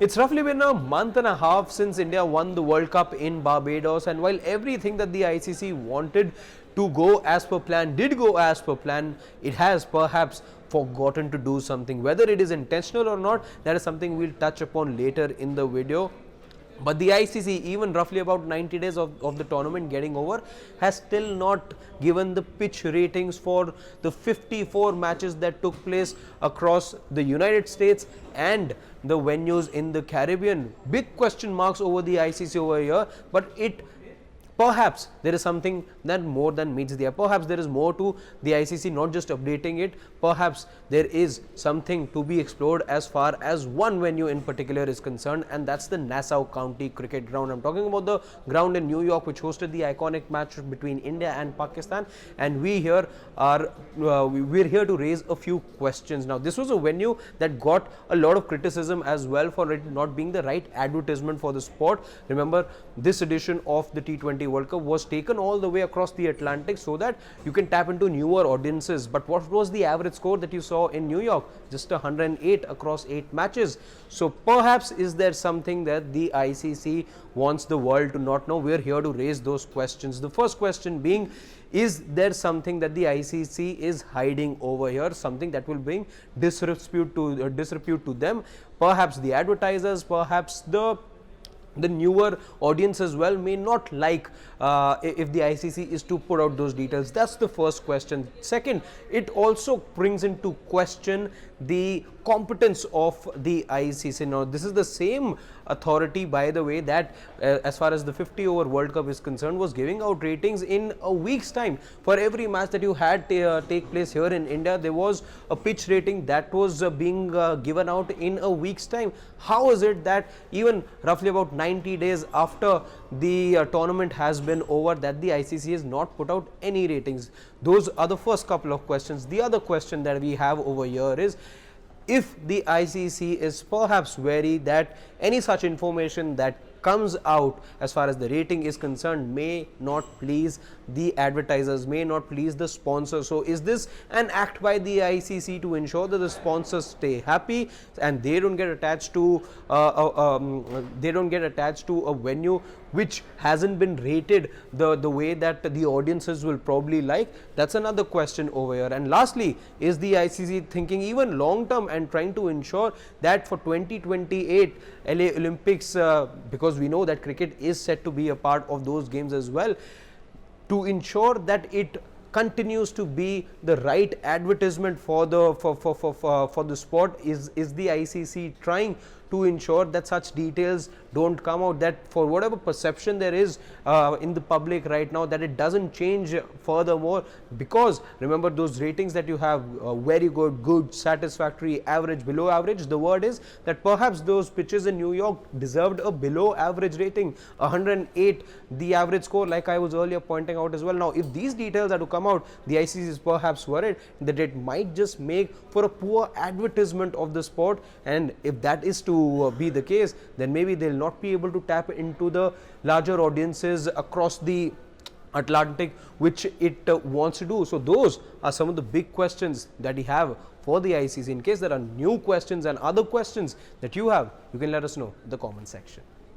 It's roughly been a month and a half since India won the World Cup in Barbados, and while everything that the ICC wanted to go as per plan did go as per plan, it has perhaps forgotten to do something. Whether it is intentional or not, that is something we'll touch upon later in the video. But the ICC, even roughly about 90 days of the tournament getting over, has still not given the pitch ratings for the 54 matches that took place across the United States and the venues in the Caribbean. Big question marks over the ICC over here, but perhaps there is something that more than meets the eye. Perhaps there is more to the ICC, not just updating it. Perhaps there is something to be explored as far as one venue in particular is concerned, and that's the Nassau County Cricket Ground. I'm talking about the ground in New York, which hosted the iconic match between India and Pakistan. And we're here to raise a few questions. Now, this was a venue that got a lot of criticism as well for it not being the right advertisement for the sport. Remember, this edition of the T20 World Cup was taken all the way across the Atlantic so that you can tap into newer audiences. But what was the average score that you saw in New York? Just 108 across 8 matches. So perhaps is there something that the ICC wants the world to not know? We're here to raise those questions. The first question being, is there something that the ICC is hiding over here, something that will bring disrepute to them? Perhaps the advertisers, perhaps the newer audience as well may not like if the ICC is to put out those details. That's the first question. Second, it also brings into question the competence of the ICC. Now, this is the same authority, by the way, that as far as the 50 over World Cup is concerned, was giving out ratings in a week's time. For every match that you had take place here in India, there was a pitch rating that was being given out in a week's time. How is it that even roughly about 90 days after the tournament has been over, that the ICC has not put out any ratings? Those are the first couple of questions. The other question that we have over here is, if the ICC is perhaps wary that any such information that comes out as far as the rating is concerned may not please the advertisers, may not please the sponsors. So is this an act by the ICC to ensure that the sponsors stay happy and they don't get attached to a venue which hasn't been rated the way that the audiences will probably like? That's another question over here. And lastly, is the ICC thinking even long term and trying to ensure that for 2028 LA Olympics, because we know that cricket is set to be a part of those games as well, to ensure that it continues to be the right advertisement for the sport? Is the ICC trying to ensure that such details don't come out, that for whatever perception there is in the public right now, that it doesn't change furthermore? Because remember, those ratings that you have, very good, satisfactory, average, below average, the word is that perhaps those pitches in New York deserved a below average rating. 108 the average score, like I was earlier pointing out as well. Now, if these details are to come out, the ICC is perhaps worried that it might just make for a poor advertisement of the sport, and if that is to be the case, then maybe they'll not be able to tap into the larger audiences across the Atlantic, which it wants to do. So those are some of the big questions that we have for the ICC. In case there are new questions and other questions that you have, you can let us know in the comment section.